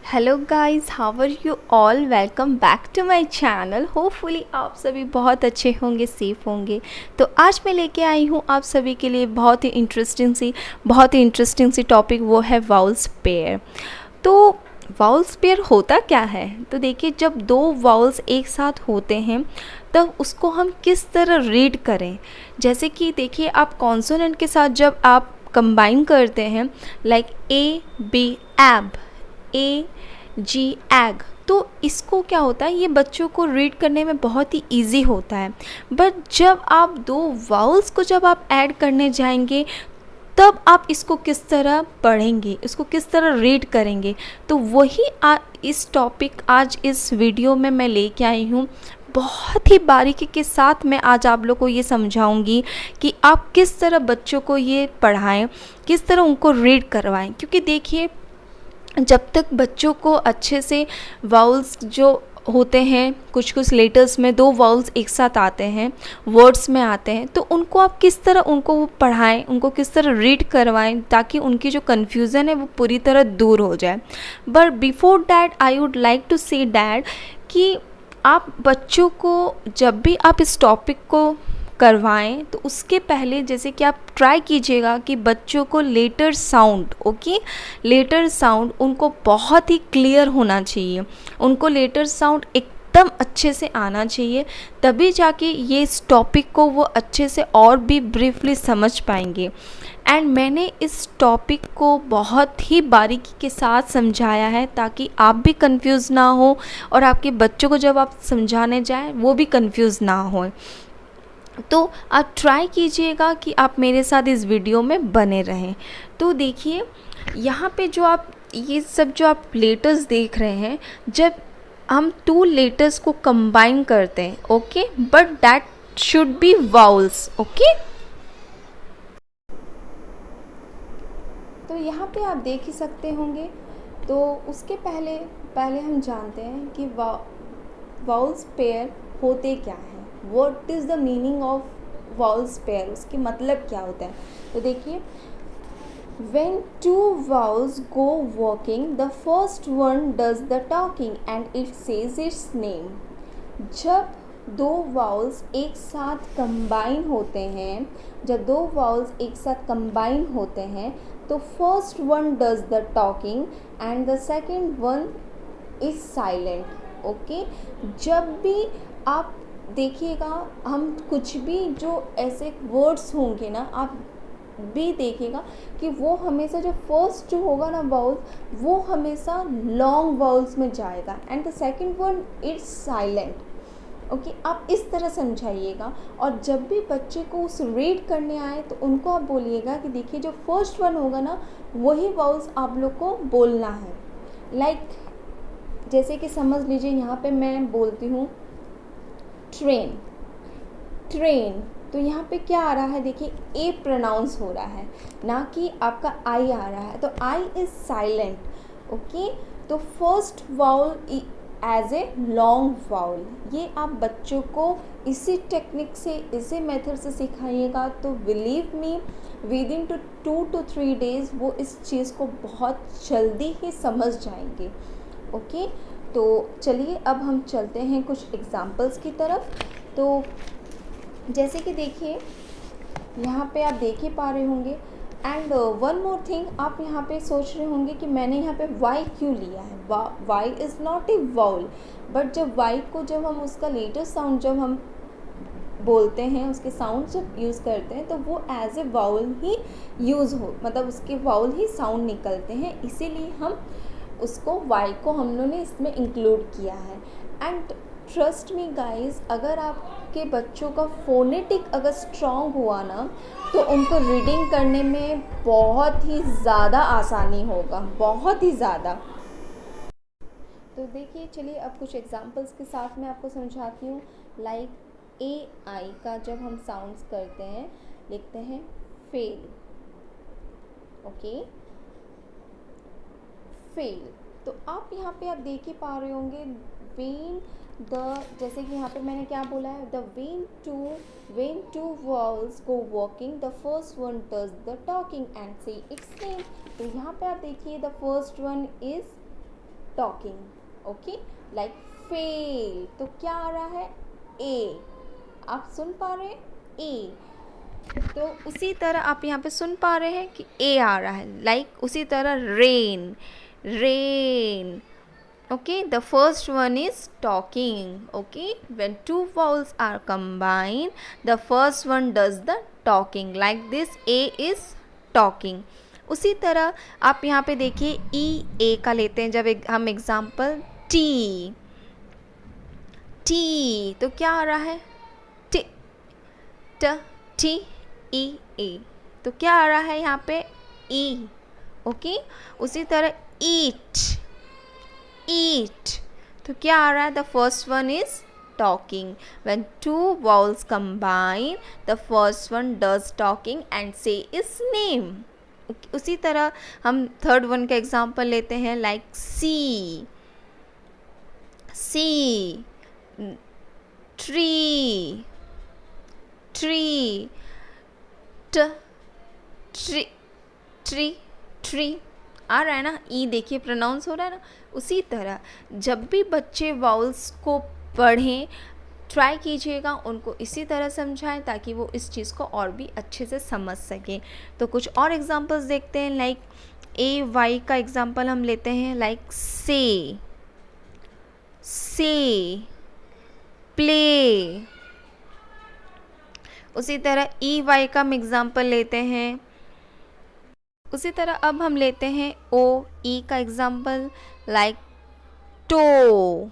Hello guys, how are you all. Welcome back to my channel. Hopefully आप सभी बहुत अच्छे होंगे, सेफ होंगे। तो आज मैं लेके आई हूँ आप सभी के लिए बहुत ही इंटरेस्टिंग सी टॉपिक, वो है वाउल्स पेयर। तो वाउल्स पेयर होता क्या है? तो देखिए, जब दो वाउल्स एक साथ होते हैं तब उसको हम किस तरह रीड करें। जैसे कि देखिए, आप कॉन्सोनेंट के साथ जब आप कंबाइन करते हैं, लाइक ए बी, एब, ए जी, एग, तो इसको क्या होता है, ये बच्चों को रीड करने में बहुत ही इजी होता है। बट जब आप दो वाउल्स को जब आप ऐड करने जाएंगे तब आप इसको किस तरह पढ़ेंगे, इसको किस तरह रीड करेंगे, तो वही इस टॉपिक आज इस वीडियो में मैं लेके आई हूँ। बहुत ही बारीकी के साथ मैं आज आप लोग को ये समझाऊंगी कि आप किस तरह बच्चों को ये पढ़ाएं, किस तरह उनको रीड करवाएं। क्योंकि देखिए, जब तक बच्चों को अच्छे से वाउल्स जो होते हैं, कुछ कुछ लेटर्स में दो वाउल्स एक साथ आते हैं, वर्ड्स में आते हैं, तो उनको आप किस तरह उनको वो पढ़ाएं, उनको किस तरह रीड करवाएं, ताकि उनकी जो कन्फ्यूज़न है वो पूरी तरह दूर हो जाए। But before that I would like to say that कि आप बच्चों को जब भी आप इस टॉपिक को करवाएं तो उसके पहले जैसे कि आप ट्राई कीजिएगा कि बच्चों को लेटर साउंड, लेटर साउंड उनको बहुत ही क्लियर होना चाहिए, उनको लेटर साउंड एकदम अच्छे से आना चाहिए, तभी जाके ये इस टॉपिक को वो अच्छे से और भी ब्रीफली समझ पाएंगे। एंड मैंने इस टॉपिक को बहुत ही बारीकी के साथ समझाया है ताकि आप भी कंफ्यूज ना हो और आपके बच्चों को जब आप समझाने जाएं वो भी कंफ्यूज ना हो। तो आप ट्राई कीजिएगा कि आप मेरे साथ इस वीडियो में बने रहें। तो देखिए, यहाँ पे जो आप ये सब जो आप लेटर्स देख रहे हैं, जब हम टू लेटर्स को कंबाइन करते हैं, okay, but that should be vowels, okay. तो यहाँ पे आप देख ही सकते होंगे। तो उसके पहले पहले हम जानते हैं कि वाउल्स पेयर होते क्या हैं, what is the meaning of vowels pair, उसके मतलब क्या होता है। तो देखिए, when two vowels go walking, the first one does the talking and it says its name। जब दो वाउल्स एक साथ कंबाइन होते हैं, तो first one does the talking and the second one is silent, okay. जब भी आप देखिएगा, हम कुछ भी जो ऐसे वर्ड्स होंगे ना, आप भी देखिएगा कि वो हमेशा जो फर्स्ट जो होगा ना वाउल, वो हमेशा लॉन्ग वाउल्स में जाएगा and the second one it's silent, okay. आप इस तरह समझाइएगा। और जब भी बच्चे को उस रीड करने आए तो उनको आप बोलिएगा कि देखिए, जो फर्स्ट वन होगा ना, वही वाउल्स आप लोग को बोलना है। लाइक जैसे कि समझ लीजिए, यहाँ पे मैं बोलती हूँ ट्रेन, ट्रेन, तो यहाँ पे क्या आ रहा है, देखिए ए प्रोनाउंस हो रहा है, ना कि आपका आई आ रहा है, तो आई इज साइलेंट, ओके। तो first vowel as a long vowel, ये आप बच्चों को इसी टेक्निक से, इसी मेथड से सिखाइएगा तो believe me, with in 2 to 3 days वो इस चीज़ को बहुत जल्दी ही समझ जाएंगे, ओके। तो चलिए अब हम चलते हैं कुछ एग्जाम्पल्स की तरफ। तो जैसे कि देखिए, यहाँ पे आप देख ही पा रहे होंगे। एंड वन मोर थिंग, आप यहाँ पे सोच रहे होंगे कि मैंने यहाँ पे वाई क्यों लिया है। Y is not a vowel, but जब वाई को जब हम उसका लेटर साउंड जब हम बोलते हैं, उसके साउंड जब यूज़ करते हैं, तो वो एज ए वाउल ही यूज़ हो, मतलब उसके वाउल ही साउंड निकलते हैं, इसीलिए हम उसको वाई को हम लोगों ने इसमें इंक्लूड किया है। एंड ट्रस्ट मी गाइज, अगर आपके बच्चों का फोनेटिक अगर स्ट्रॉन्ग हुआ ना, तो उनको रीडिंग करने में बहुत ही ज़्यादा आसानी होगा, बहुत ही ज़्यादा। तो देखिए, चलिए अब कुछ एग्जांपल्स के साथ मैं आपको समझाती हूँ। लाइक ए आई का जब हम साउंड्स करते हैं, लिखते हैं फेल, ओके, फेल। तो आप यहाँ पे आप देख ही पा रहे होंगे, वेन द, जैसे कि यहाँ पे मैंने क्या बोला है, the when two vowels go walking, the first one does the talking and say its name. तो यहाँ पे आप देखिए, the first one is talking. Okay, like fail, तो क्या आ रहा है? ए। आप सुन पा रहे हैं? ए। तो उसी तरह आप यहाँ पे सुन पा रहे हैं कि ए आ रहा है। लाइक उसी तरह rain, rain. Okay, the first one is talking. Okay, when two vowels are combined, the first one does the talking. Like this, A is talking. उसी तरह आप यहाँ पे देखिए ई ए का लेते हैं जब हम एग्जाम्पल टी, टी तो क्या आ रहा है? टी, ट, टी, ई, ए, तो क्या आ रहा है यहाँ पे? ई। ओके, उसी तरह ईट, eat, तो क्या आ रहा है? The first one is talking. When two vowels combine, the first one does talking and say is name. उसी तरह हम थर्ड वन का एग्जाम्पल लेते हैं, like C, C, tree, tree, tree, tree, tree, आ रहा है ना? ई देखिए प्रोनाउंस हो रहा है ना। उसी तरह जब भी बच्चे वाउल्स को पढ़ें, ट्राई कीजिएगा उनको इसी तरह समझाएं ताकि वो इस चीज़ को और भी अच्छे से समझ सकें। तो कुछ और एग्जांपल्स देखते हैं, लाइक ए वाई का एग्जांपल हम लेते हैं, लाइक से, प्ले। उसी तरह ई वाई का हम एग्जांपल लेते हैं। उसी तरह अब हम लेते हैं ओ ई का example, like toe,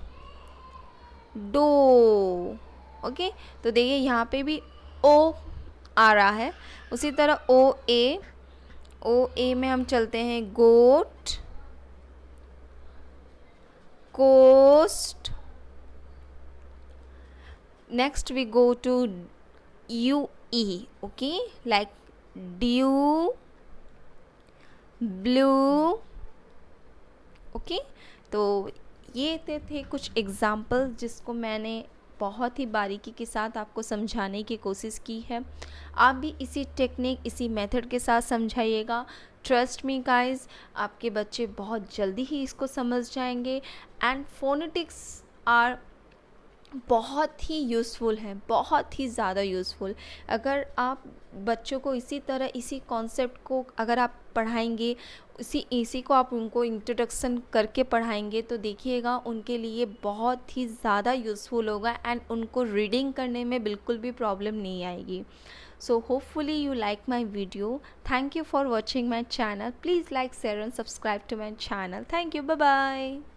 doe. Okay, तो देखिए यहाँ पे भी ओ आ रहा है। उसी तरह ओ ए में हम चलते हैं goat, coast. Next we go to U E, okay, like dew, blue. Okay, तो ये थे कुछ एग्जाम्पल जिसको मैंने बहुत ही बारीकी के साथ आपको समझाने की कोशिश की है। आप भी इसी टेक्निक, इसी मेथड के साथ समझाइएगा। ट्रस्ट मी गाइस, आपके बच्चे बहुत जल्दी ही इसको समझ जाएंगे। एंड फोनेटिक्स आर बहुत ही यूज़फुल है, बहुत ही ज़्यादा यूज़फुल। अगर आप बच्चों को इसी तरह, इसी कॉन्सेप्ट को अगर आप पढ़ाएंगे, इसी को आप उनको इंट्रोडक्शन करके पढ़ाएंगे, तो देखिएगा उनके लिए बहुत ही ज़्यादा यूज़फुल होगा एंड उनको रीडिंग करने में बिल्कुल भी प्रॉब्लम नहीं आएगी। So hopefully you like my video. Thank you for watching my channel. Please like, share and subscribe to my channel. Thank you. Bye bye.